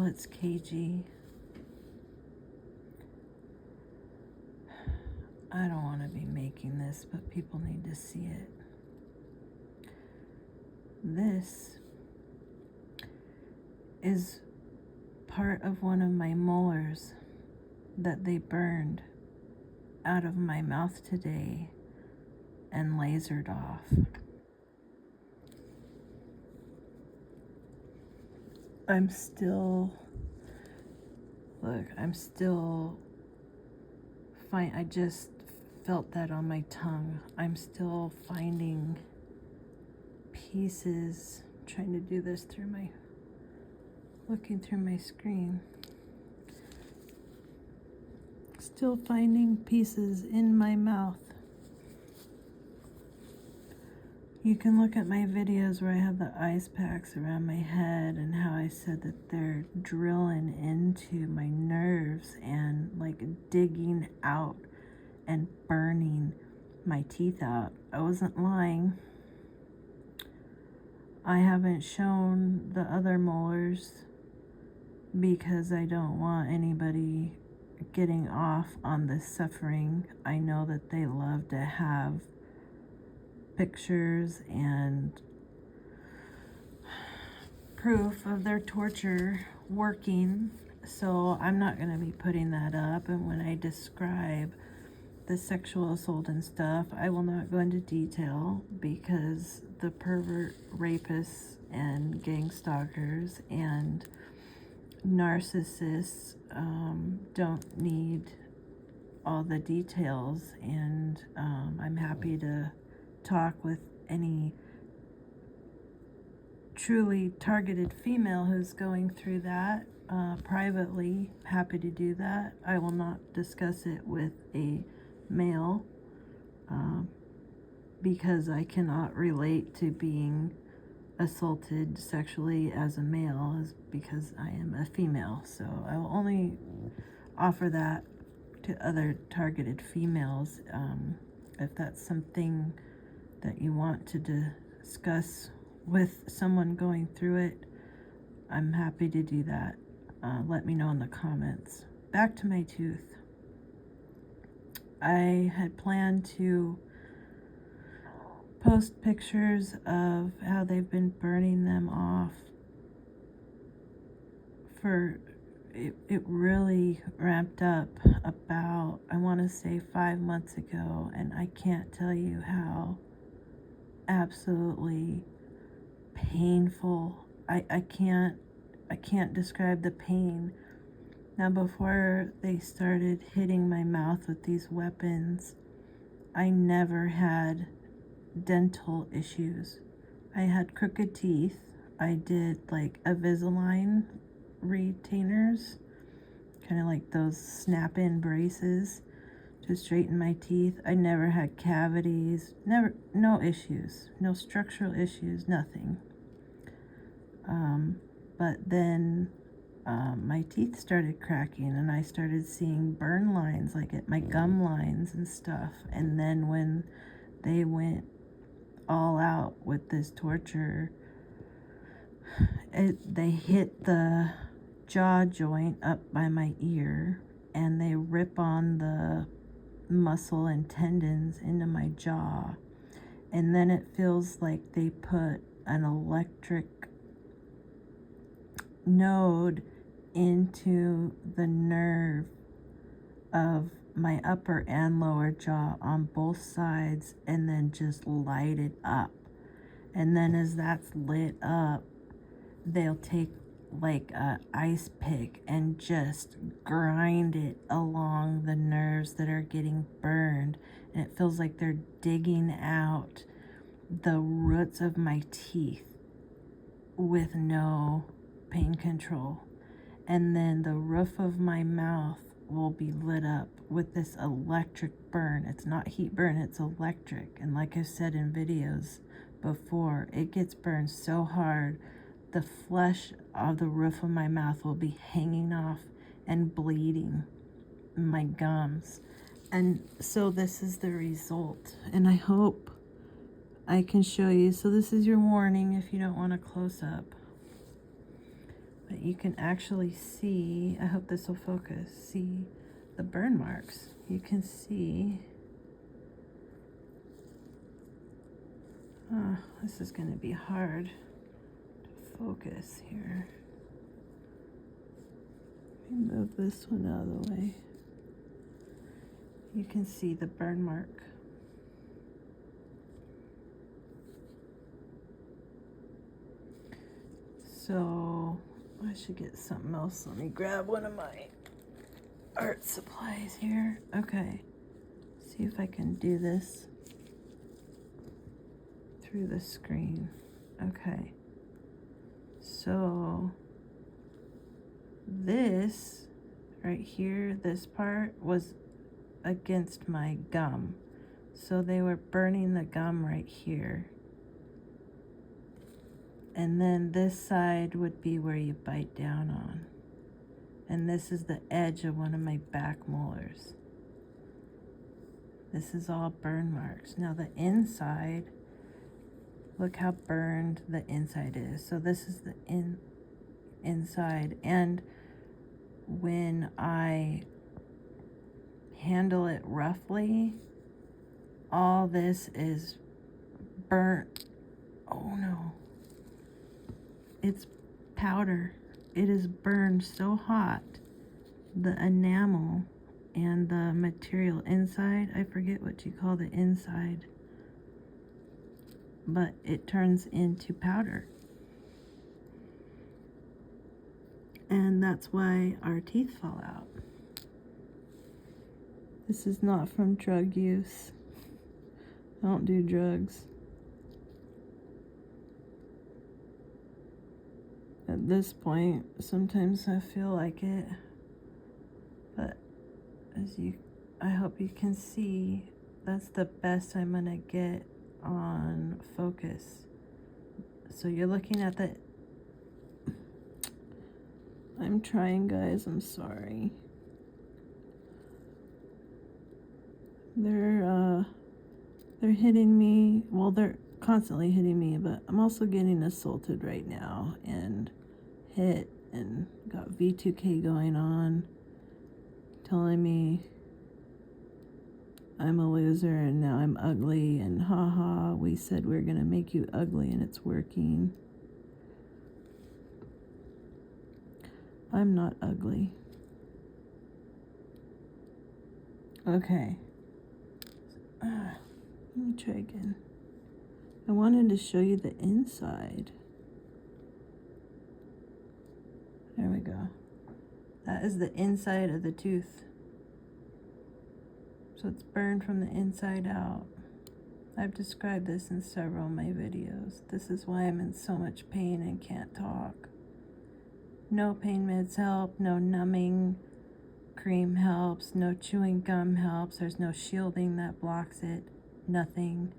it's cagey. I don't want to be making this, but people need to see it. This is part of one of my molars that they burned out of my mouth today and lasered off. I'm still fine. I just felt that on my tongue. I'm still finding pieces, trying to do this through looking through my screen. Still finding pieces in my mouth. You can look at my videos where I have the ice packs around my head and how I said that they're drilling into my nerves and like digging out and burning my teeth out. I wasn't lying. I haven't shown the other molars because I don't want anybody getting off on this suffering. I know that they love to have pictures and proof of their torture working, so I'm not going to be putting that up. And when I describe the sexual assault and stuff, I will not go into detail because the pervert rapists and gang stalkers and narcissists don't need all the details, and I'm happy to talk with any truly targeted female who's going through that privately. Happy to do that. I will not discuss it with a male because I cannot relate to being assaulted sexually as a male, is because I am a female. So I will only offer that to other targeted females. If that's something that you want to discuss with someone going through it, I'm happy to do that. Let me know in the comments. Back to my tooth. I had planned to post pictures of how they've been burning them off for it really ramped up about, I want to say 5 months ago, and I can't tell you how absolutely painful. I can't describe the pain. Now, before they started hitting my mouth with these weapons, I never had dental issues. I had crooked teeth. I did like Invisalign retainers, kind of like those snap-in braces to straighten my teeth. I never had cavities, no issues, no structural issues, nothing. But then my teeth started cracking and I started seeing burn lines, like at my gum lines and stuff. And then when they went all out with this torture, they hit the jaw joint up by my ear and they rip on the muscle and tendons into my jaw, and then it feels like they put an electric node into the nerve of my upper and lower jaw on both sides and then just light it up. And then as that's lit up, they'll take like a ice pick and just grind it along the nerves that are getting burned, and it feels like they're digging out the roots of my teeth with no pain control. And then the roof of my mouth will be lit up with this electric burn. It's not heat burn, it's electric. And like I've said in videos before, it gets burned so hard the flesh of the roof of my mouth will be hanging off and bleeding my gums. And so this is the result, and I hope I can show you. So this is your warning if you don't want a close-up. But you can actually see, I hope this will focus, see the burn marks. You can see, oh, this is going to be hard to focus here. Let me move this one out of the way. You can see the burn mark. So I should get something else. Let me grab one of my art supplies here. Okay, see if I can do this through the screen. Okay, so this right here, this part was against my gum. So they were burning the gum right here. And then this side would be where you bite down on. And this is the edge of one of my back molars. This is all burn marks. Now the inside, look how burned the inside is. So this is the inside. And when I handle it roughly, all this is burnt. Oh no. It's powder. It is burned so hot. The enamel and the material inside, I forget what you call the inside, but it turns into powder. And that's why our teeth fall out. This is not from drug use. I don't do drugs. At this point, sometimes I feel like it, but I hope you can see, that's the best I'm gonna get on focus. So you're looking at the, I'm trying, guys, I'm sorry. They're hitting me, well, they're constantly hitting me, but I'm also getting assaulted right now and hit and got V2K going on, telling me I'm a loser and now I'm ugly and haha, we said we we're gonna make you ugly and it's working. I'm not ugly. Okay. Let me try again. I wanted to show you the inside. There we go. That is the inside of the tooth. So it's burned from the inside out. I've described this in several of my videos. This is why I'm in so much pain and can't talk. No pain meds help, no numbing cream helps, no chewing gum helps, there's no shielding that blocks it. Nothing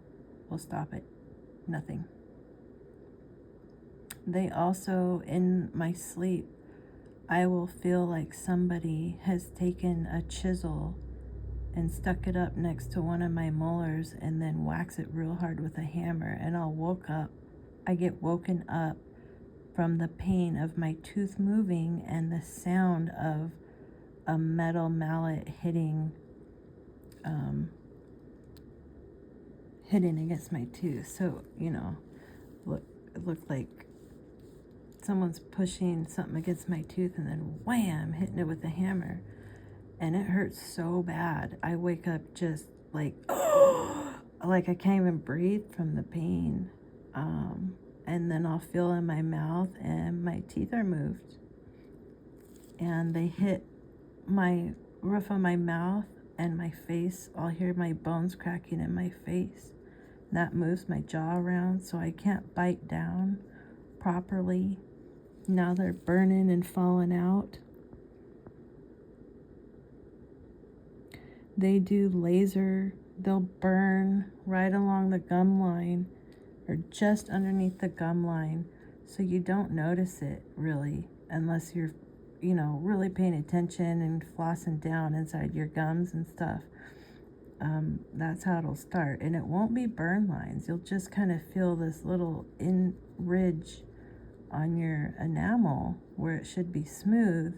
will stop it. Nothing. They also, in my sleep, I will feel like somebody has taken a chisel and stuck it up next to one of my molars and then wax it real hard with a hammer, and I get woken up from the pain of my tooth moving and the sound of a metal mallet hitting against my tooth. So, you know, it looked like someone's pushing something against my tooth and then wham, hitting it with a hammer. And it hurts so bad. I wake up just like, oh, like I can't even breathe from the pain. And then I'll feel in my mouth and my teeth are moved. And they hit my roof of my mouth and my face. I'll hear my bones cracking in my face. That moves my jaw around so I can't bite down properly. Now they're burning and falling out. They do laser. They'll burn right along the gum line or just underneath the gum line, so you don't notice it really unless you're, you know, really paying attention and flossing down inside your gums and stuff. That's how it'll start, and it won't be burn lines. You'll just kind of feel this little ridge on your enamel where it should be smooth.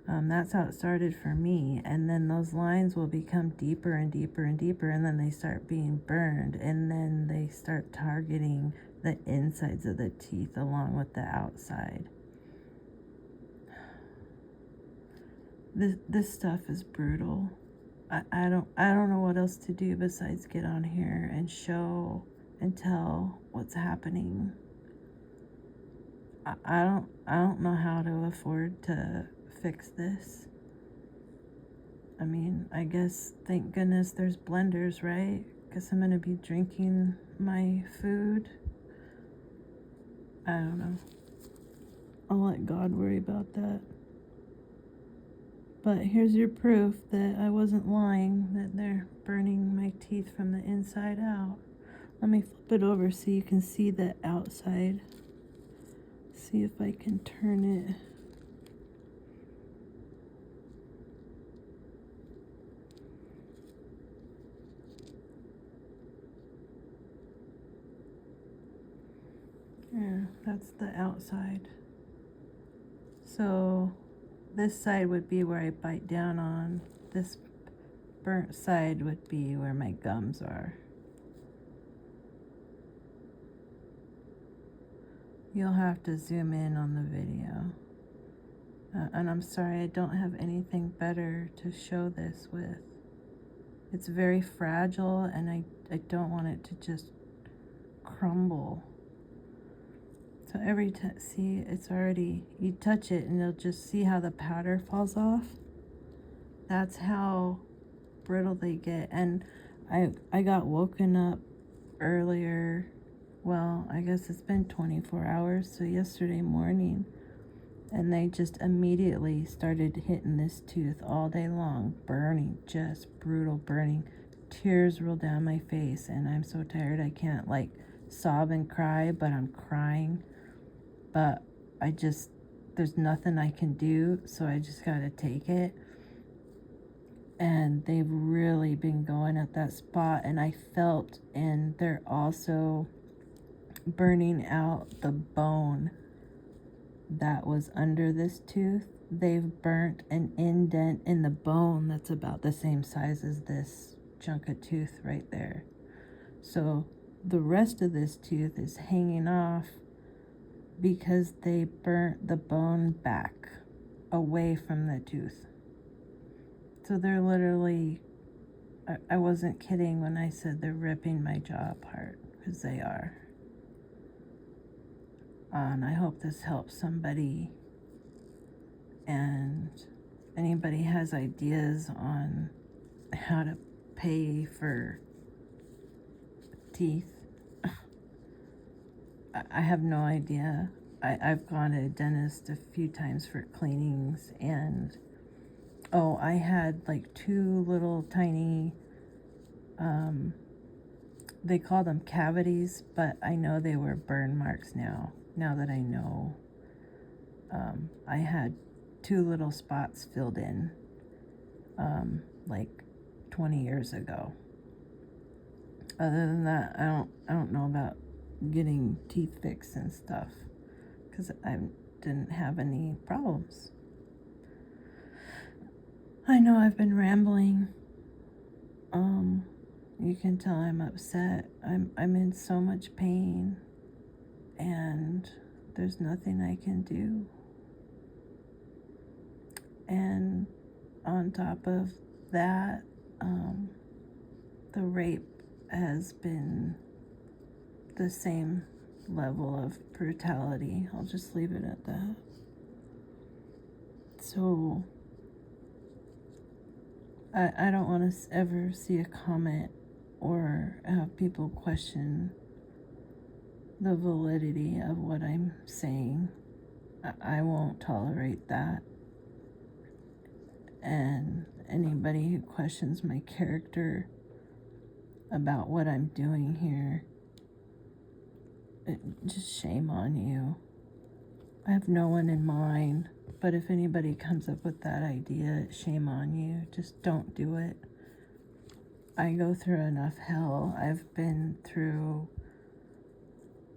That's how it started for me. And then those lines will become deeper and deeper and deeper, and then they start being burned, and then they start targeting the insides of the teeth along with the outside. This stuff is brutal. I don't know what else to do besides get on here and show and tell what's happening. I don't know how to afford to fix this. I mean, I guess thank goodness there's blenders, right? Because I'm gonna be drinking my food. I don't know. I'll let God worry about that. But here's your proof that I wasn't lying, that they're burning my teeth from the inside out. Let me flip it over so you can see the outside. See if I can turn it. Yeah, that's the outside. So this side would be where I bite down on. This burnt side would be where my gums are. You'll have to zoom in on the video. And I'm sorry, I don't have anything better to show this with. It's very fragile, and I don't want it to just crumble. So every time, see, it's already, you touch it and you'll just see how the powder falls off. That's how brittle they get. And I got woken up earlier. Well, I guess it's been 24 hours, so yesterday morning. And they just immediately started hitting this tooth all day long, burning, just brutal burning. Tears roll down my face, and I'm so tired I can't like sob and cry, but I'm crying. But there's nothing I can do, so I just gotta take it. And they've really been going at that spot, and I felt, and they're also burning out the bone that was under this tooth. They've burnt an indent in the bone that's about the same size as this chunk of tooth right there. So the rest of this tooth is hanging off because they burnt the bone back away from the tooth. So they're literally, I wasn't kidding when I said they're ripping my jaw apart, because they are. And I hope this helps somebody, and anybody has ideas on how to pay for teeth. I have no idea. I've gone to a dentist a few times for cleanings, and I had like 2 little tiny, they call them cavities, but I know they were burn marks now that I know. I had 2 little spots filled in, like 20 years ago. Other than that, I don't know about getting teeth fixed and stuff, because I didn't have any problems. I know I've been rambling. You can tell I'm upset. I'm in so much pain, and there's nothing I can do. And on top of that, the rape has been the same level of brutality. I'll just leave it at that. So I don't want to ever see a comment or have people question the validity of what I'm saying. I won't tolerate that. And anybody who questions my character about what I'm doing here, just shame on you. I have no one in mind, but if anybody comes up with that idea, shame on you. Just don't do it. I go through enough hell. I've been through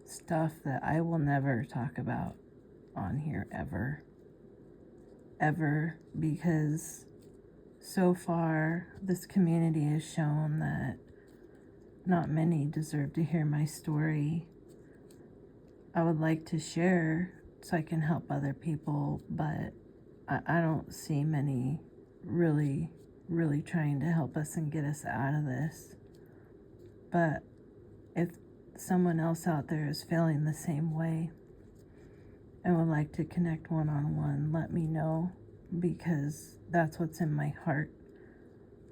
stuff that I will never talk about on here ever, because so far this community has shown that not many deserve to hear my story. I would like to share so I can help other people, but I don't see many really trying to help us and get us out of this. But if someone else out there is feeling the same way and would like to connect one-on-one, let me know, because that's what's in my heart.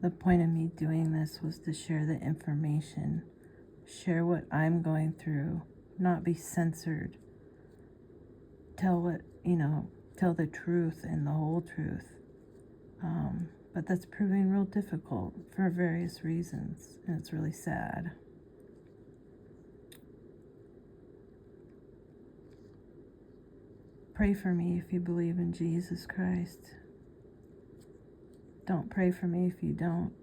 The point of me doing this was to share the information, share what I'm going through, not be censored, tell the truth and the whole truth. But that's proving real difficult for various reasons, and it's really sad. Pray for me if you believe in Jesus Christ. Don't pray for me if you don't.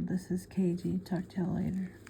This is Cagey. Talk to y'all later.